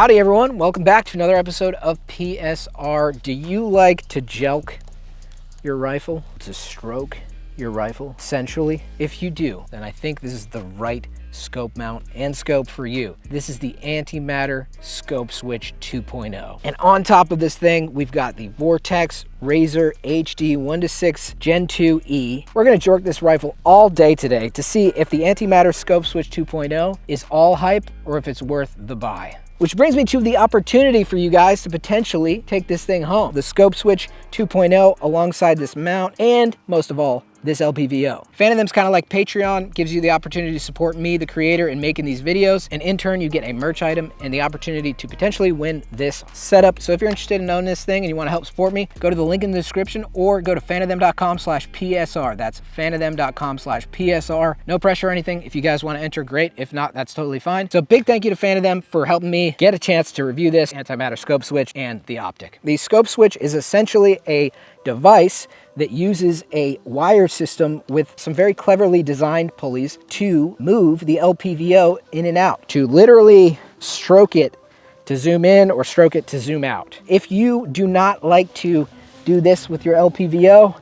Howdy everyone, welcome back to another episode of PSR. Do you like to jelk your rifle, to stroke your rifle, essentially? If you do, then I think this is the right scope mount and scope for you. This is the Antimatter Scopeswitch 2.0. And on top of this thing, we've got the Vortex Razor HD 1:6 Gen 2E. We're gonna jerk this rifle all day today to see if the Antimatter Scopeswitch 2.0 is all hype or if it's worth the buy. Which brings me to the opportunity for you guys to potentially take this thing home. The Scopeswitch 2.0 alongside this mount and most of all, this LPVO. Fan of them's kind of like Patreon, gives you the opportunity to support me, the creator, in making these videos. And in turn, you get a merch item and the opportunity to potentially win this setup. So if you're interested in owning this thing and you want to help support me, go to the link in the description or go to fanofthem.com/PSR. That's fanofthem.com/PSR. No pressure or anything. If you guys want to enter, great. If not, that's totally fine. So big thank you to Fan of Them for helping me get a chance to review this Antimatter Scopeswitch and the optic. The Scopeswitch is essentially a device that uses a wire system with some very cleverly designed pulleys to move the LPVO in and out, to literally stroke it to zoom in or stroke it to zoom out. If you do not like to do this with your LPVO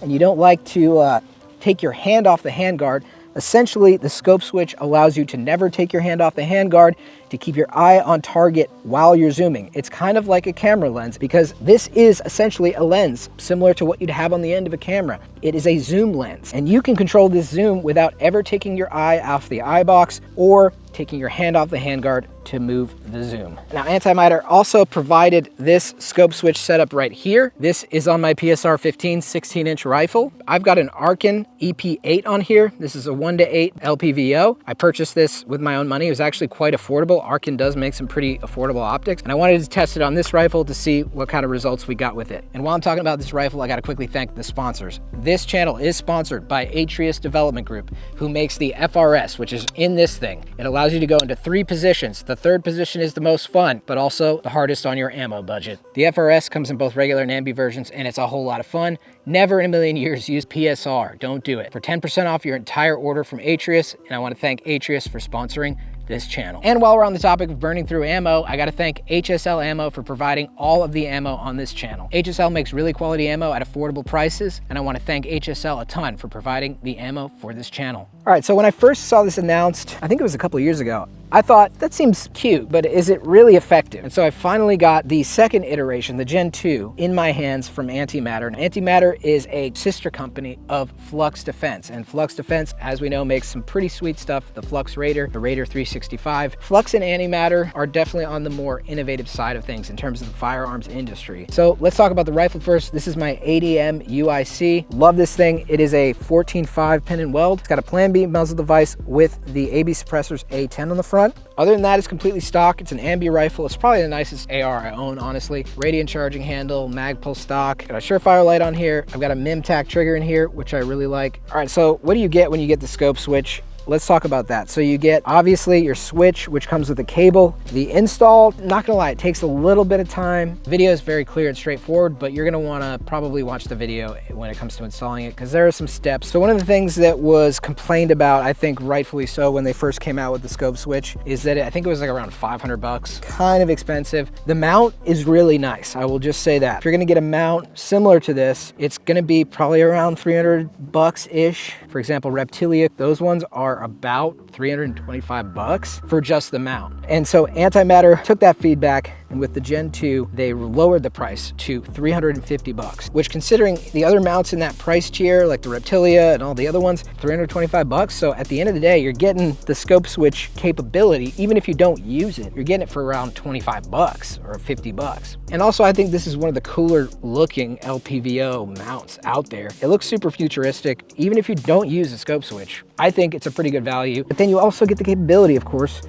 and you don't like to take your hand off the handguard, essentially the Scopeswitch allows you to never take your hand off the handguard, to keep your eye on target while you're zooming. It's kind of like a camera lens because this is essentially a lens similar to what you'd have on the end of a camera. It is a zoom lens and you can control this zoom without ever taking your eye off the eye box or taking your hand off the handguard to move the zoom. Now, Antimatter also provided this Scopeswitch setup right here. This is on my PSR 15 16-inch rifle. I've got an Arkin EP8 on here. This is a 1:8 LPVO. I purchased this with my own money. It was actually quite affordable. Arkin does make some pretty affordable optics, and I wanted to test it on this rifle to see what kind of results we got with it. And while I'm talking about this rifle, I gotta quickly thank the sponsors. This channel is sponsored by Atrius Development Group, who makes the FRS, which is in this thing. It allows you to go into 3 positions. The third position is the most fun, but also the hardest on your ammo budget. The FRS comes in both regular and ambi versions, and it's a whole lot of fun. Never in a million years use PSR. Don't do it. For 10% off your entire order from Atrius, and I want to thank Atrius for sponsoring this channel. And while we're on the topic of burning through ammo, I gotta thank HSL Ammo for providing all of the ammo on this channel. HSL makes really quality ammo at affordable prices, and I wanna thank HSL a ton for providing the ammo for this channel. All right, so when I first saw this announced, I think it was a couple of years ago, I thought, that seems cute, but is it really effective? And so I finally got the second iteration, the Gen 2, in my hands from Antimatter. Antimatter is a sister company of Flux Defense, and Flux Defense, as we know, makes some pretty sweet stuff. The Flux Raider, the Raider 365. Flux and Antimatter are definitely on the more innovative side of things in terms of the firearms industry. So let's talk about the rifle first. This is my ADM UIC. Love this thing. It is a 14.5 pin and weld. It's got a Plan B muzzle device with the AB suppressors A10 on the front. Other than that, it's completely stock. It's an ambi rifle. It's probably the nicest AR I own, honestly. Radiant charging handle, mag pull stock. Got a Surefire light on here. I've got a MimTac trigger in here, which I really like. All right, so what do you get when you get the Scopeswitch? Let's talk about that. So you get, obviously, your switch, which comes with a cable. The install, not gonna lie, it takes a little bit of time. The video is very clear and straightforward, but you're gonna wanna probably watch the video when it comes to installing it, because there are some steps. So one of the things that was complained about, I think rightfully so, when they first came out with the Scopeswitch, is that I think it was like around 500 bucks, kind of expensive. The mount is really nice, I will just say that. If you're gonna get a mount similar to this, it's gonna be probably around 300 bucks-ish. For example, Reptilia, those ones are about 325 bucks for just the mount. And so Antimatter took that feedback, and with the Gen 2, they lowered the price to 350 bucks, which, considering the other mounts in that price tier, like the Reptilia and all the other ones, 325 bucks. So at the end of the day, you're getting the Scopeswitch capability. Even if you don't use it, you're getting it for around 25 bucks or 50 bucks. And also, I think this is one of the cooler looking LPVO mounts out there. It looks super futuristic. Even if you don't use the Scopeswitch, I think it's a pretty good value. But then you also get the capability, of course,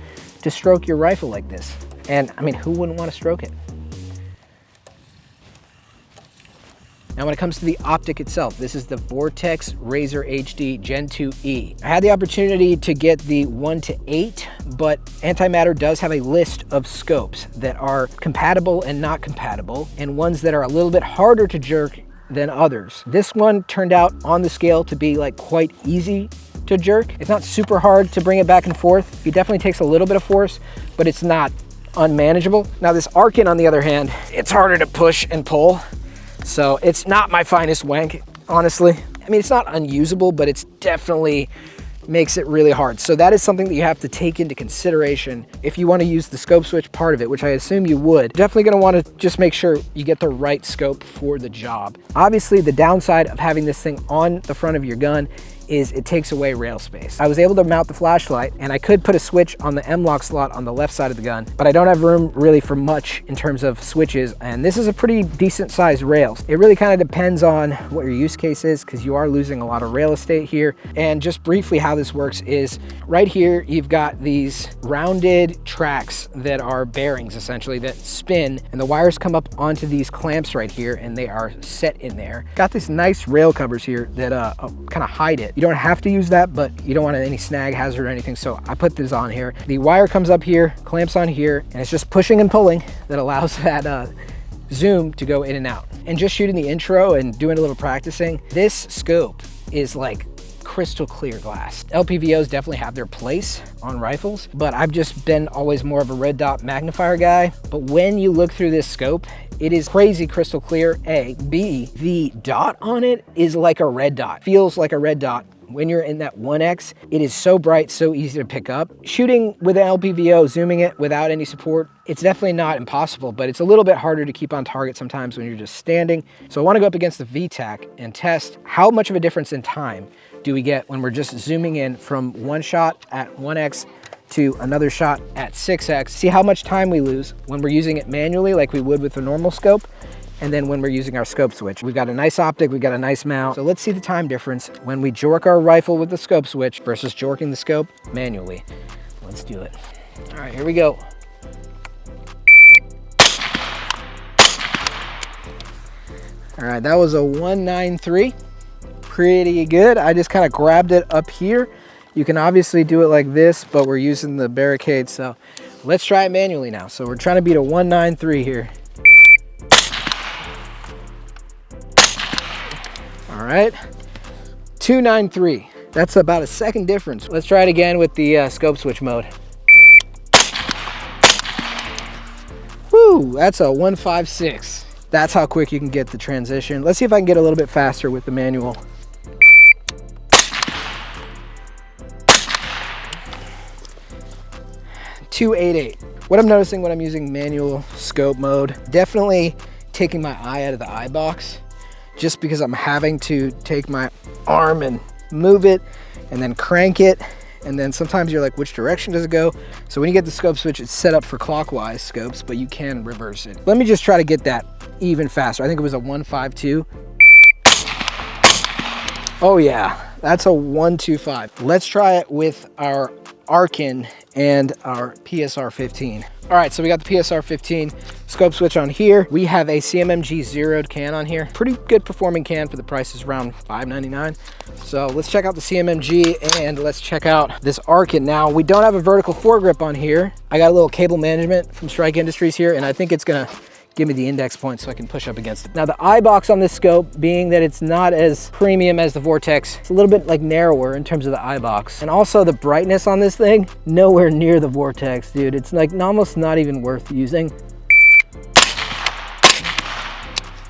to stroke your rifle like this. And I mean, who wouldn't want to stroke it? Now, when it comes to the optic itself, this is the Vortex Razor HD Gen 2E. I had the opportunity to get the 1:8, but Antimatter does have a list of scopes that are compatible and not compatible, and ones that are a little bit harder to jerk than others. This one turned out on the scale to be like quite easy to jerk. It's not super hard to bring it back and forth. It definitely takes a little bit of force, but it's not unmanageable. Now this Arkin, on the other hand, it's harder to push and pull. So it's not my finest wank, honestly. I mean, it's not unusable, but it's definitely makes it really hard. So that is something that you have to take into consideration if you want to use the scope switch part of it, which I assume you would. Definitely going to want to just make sure you get the right scope for the job. Obviously, the downside of having this thing on the front of your gun is it takes away rail space. I was able to mount the flashlight, and I could put a switch on the M-LOK slot on the left side of the gun, but I don't have room really for much in terms of switches, and this is a pretty decent sized rail. It really kind of depends on what your use case is, because you are losing a lot of rail estate here. And just briefly how this works is right here, you've got these rounded tracks that are bearings essentially that spin, and the wires come up onto these clamps right here, and they are set in there. Got these nice rail covers here that kind of hide it. You don't have to use that, but you don't want any snag hazard or anything, so I put this on here. The wire comes up here, clamps on here, and it's just pushing and pulling that allows that zoom to go in and out. And just shooting the intro and doing a little practicing, this scope is like crystal clear glass. LPVOs definitely have their place on rifles, but I've just been always more of a red dot magnifier guy. But when you look through this scope, it is crazy crystal clear, A. B, the dot on it is like a red dot, feels like a red dot. When you're in that 1X, it is so bright, so easy to pick up. Shooting with an LPVO, zooming it without any support, it's definitely not impossible, but it's a little bit harder to keep on target sometimes when you're just standing. So I want to go up against the VTAC and test how much of a difference in time do we get when we're just zooming in from one shot at 1X to another shot at 6X. See how much time we lose when we're using it manually like we would with a normal scope, and then when we're using our scope switch. We've got a nice optic, we've got a nice mount. So let's see the time difference when we jork our rifle with the scope switch versus jorking the scope manually. Let's do it. All right, here we go. All right, that was a 193. Pretty good. I just kind of grabbed it up here. You can obviously do it like this, but we're using the barricade. So let's try it manually now. So we're trying to beat a 193 here. All right, 293. That's about a second difference. Let's try it again with the scope switch mode. Woo, that's a 156. That's how quick you can get the transition. Let's see if I can get a little bit faster with the manual. .288. What I'm noticing when I'm using manual scope mode, definitely taking my eye out of the eye box, just because I'm having to take my arm and move it and then crank it. And then sometimes you're like, which direction does it go? So when you get the scope switch, it's set up for clockwise scopes, but you can reverse it. Let me just try to get that even faster. I think it was a 152. Oh yeah, that's a 125. Let's try it with our Arkin and our PSR 15. All right, so we got the PSR 15 scope switch on here. We have a CMMG zeroed can on here. Pretty good performing can for the price, is around $5.99. So let's check out the CMMG and let's check out this Arkin. Now, we don't have a vertical foregrip on here. I got a little cable management from Strike Industries here, and I think it's gonna give me the index point so I can push up against it. Now the eye box on this scope, being that it's not as premium as the Vortex, it's a little bit like narrower in terms of the eye box. And also the brightness on this thing, nowhere near the Vortex, dude. It's like almost not even worth using.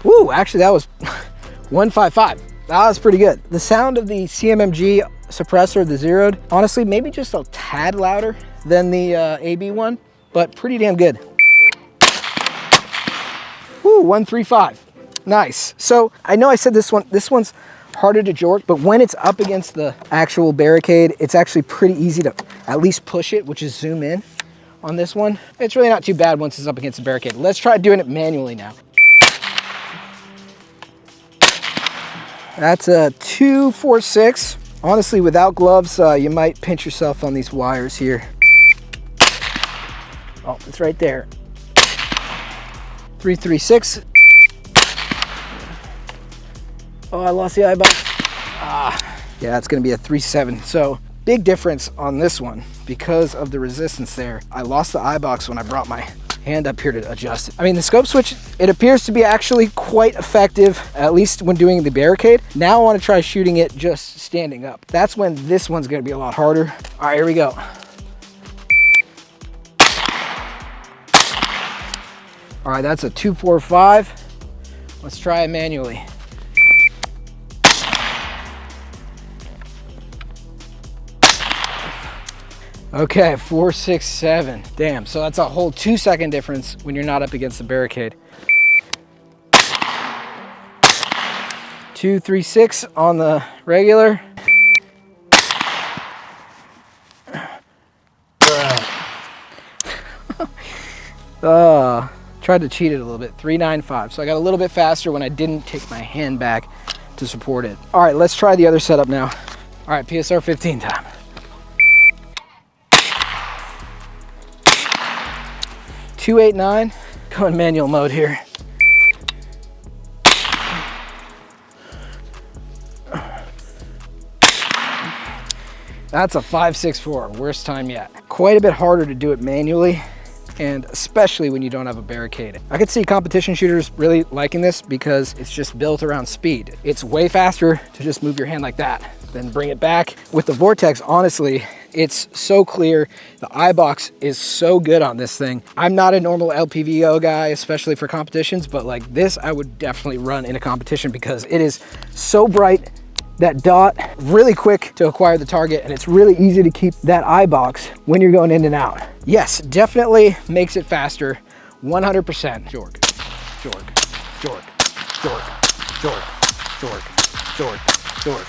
Woo, actually that was 155. That was pretty good. The sound of the CMMG suppressor, the zeroed, honestly, maybe just a tad louder than the AB one, but pretty damn good. Woo, 135. Nice. So I know I said this one's harder to jork, but when it's up against the actual barricade, it's actually pretty easy to at least push it, which is zoom in on this one. It's really not too bad once it's up against the barricade. Let's try doing it manually now. That's a 246. Honestly, without gloves, you might pinch yourself on these wires here. Oh, it's right there. 336. Oh, I lost the eye box. Yeah, it's gonna be a 37. So big difference on this one because of the resistance there. I lost the eye box when I brought my hand up here to adjust it. I mean, the scope switch, it appears to be actually quite effective, at least when doing the barricade. Now I wanna try shooting it just standing up. That's when this one's gonna be a lot harder. All right, here we go. All right, that's a 245. Let's try it manually. Okay, 467. Damn, so that's a whole 2-second difference when you're not up against the barricade. 236 on the regular. Tried to cheat it a little bit. 395. So I got a little bit faster when I didn't take my hand back to support it. All right, let's try the other setup now. All right, PSR 15 time. .289. Going manual mode here. That's a 564, worst time yet. Quite a bit harder to do it manually, and especially when you don't have a barricade. I could see competition shooters really liking this because it's just built around speed. It's way faster to just move your hand like that, then bring it back. With the Vortex, honestly, it's so clear. The eye box is so good on this thing. I'm not a normal LPVO guy, especially for competitions, but like this, I would definitely run in a competition because it is so bright. That dot, really quick to acquire the target, and it's really easy to keep that eye box when you're going in and out. Yes, definitely makes it faster, 100%. Jork, jork, jork, jork, jork, jork, jork, jork.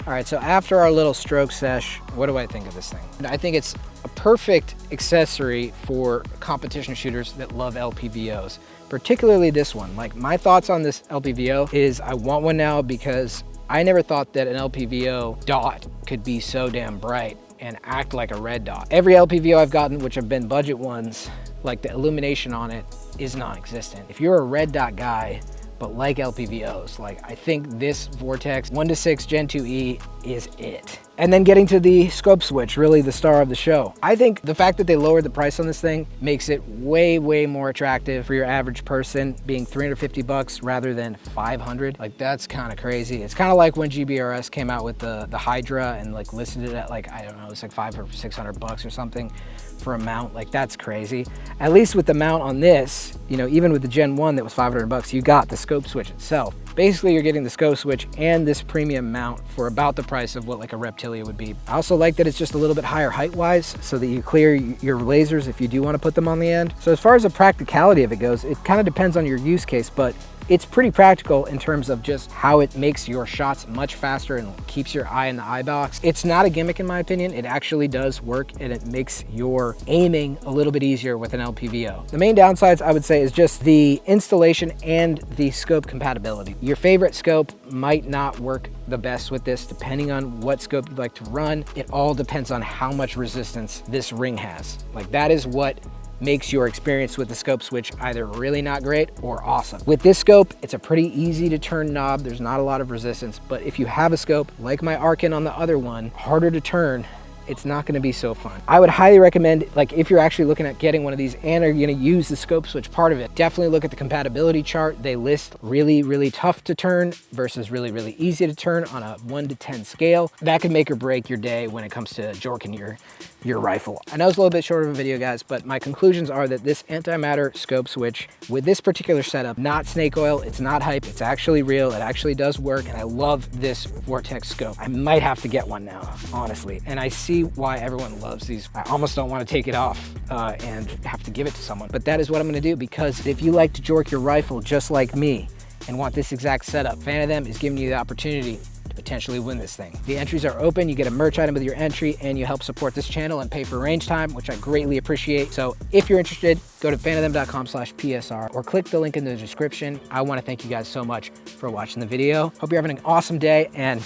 All right, so after our little stroke sesh, what do I think of this thing? I think it's a perfect accessory for competition shooters that love LPVOs, particularly this one. Like, my thoughts on this LPVO is I want one now because I never thought that an LPVO dot could be so damn bright and act like a red dot. Every LPVO I've gotten, which have been budget ones, like the illumination on it is non-existent. If you're a red dot guy, but like LPVOs, like I think this Vortex 1-6 Gen 2E is it. And then getting to the Scopeswitch, really the star of the show. I think the fact that they lowered the price on this thing makes it way, way more attractive for your average person, being 350 bucks rather than 500. Like, that's kind of crazy. It's kind of like when GBRS came out with the Hydra and like listed it at like, I don't know, it's like 500 or 600 bucks or something for a mount. Like, that's crazy. At least with the mount on this, you know, even with the Gen 1 that was 500 bucks, you got the Scopeswitch itself. Basically, you're getting the Scopeswitch and this premium mount for about the price of what like a Reptilia would be. I also like that it's just a little bit higher height-wise so that you clear your lasers if you do want to put them on the end. So as far as the practicality of it goes, it kind of depends on your use case, but it's pretty practical in terms of just how it makes your shots much faster and keeps your eye in the eye box. It's not a gimmick in my opinion. It actually does work, and it makes your aiming a little bit easier with an LPVO. The main downsides I would say is just the installation and the scope compatibility. Your favorite scope might not work the best with this depending on what scope you'd like to run. It all depends on how much resistance this ring has. Like, that is what makes your experience with the Scopeswitch either really not great or awesome. With this scope, it's a pretty easy to turn knob. There's not a lot of resistance, but if you have a scope like my Arkin on the other one, harder to turn, it's not gonna be so fun. I would highly recommend, like, if you're actually looking at getting one of these and are gonna use the Scopeswitch part of it, definitely look at the compatibility chart. They list really, really tough to turn versus really, really easy to turn on a 1 to 10 scale. That can make or break your day when it comes to jorking your rifle. I know it's a little bit short of a video, guys, but my conclusions are that this antimatter Scopeswitch with this particular setup, not snake oil, it's not hype, it's actually real, it actually does work, and I love this Vortex scope. I might have to get one now, honestly, and I see why everyone loves these. I almost don't want to take it off and have to give it to someone, but that is what I'm gonna do, because if you like to jork your rifle just like me and want this exact setup, Fan of Them is giving you the opportunity to potentially win this thing. The entries are open, you get a merch item with your entry, and you help support this channel and pay for range time, which I greatly appreciate. So if you're interested, go to fanofthem.com/PSR or click the link in the description. I want to thank you guys so much for watching the video. Hope you're having an awesome day, and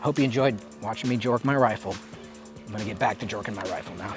hope you enjoyed watching me jork my rifle. I'm gonna get back to jorking my rifle now.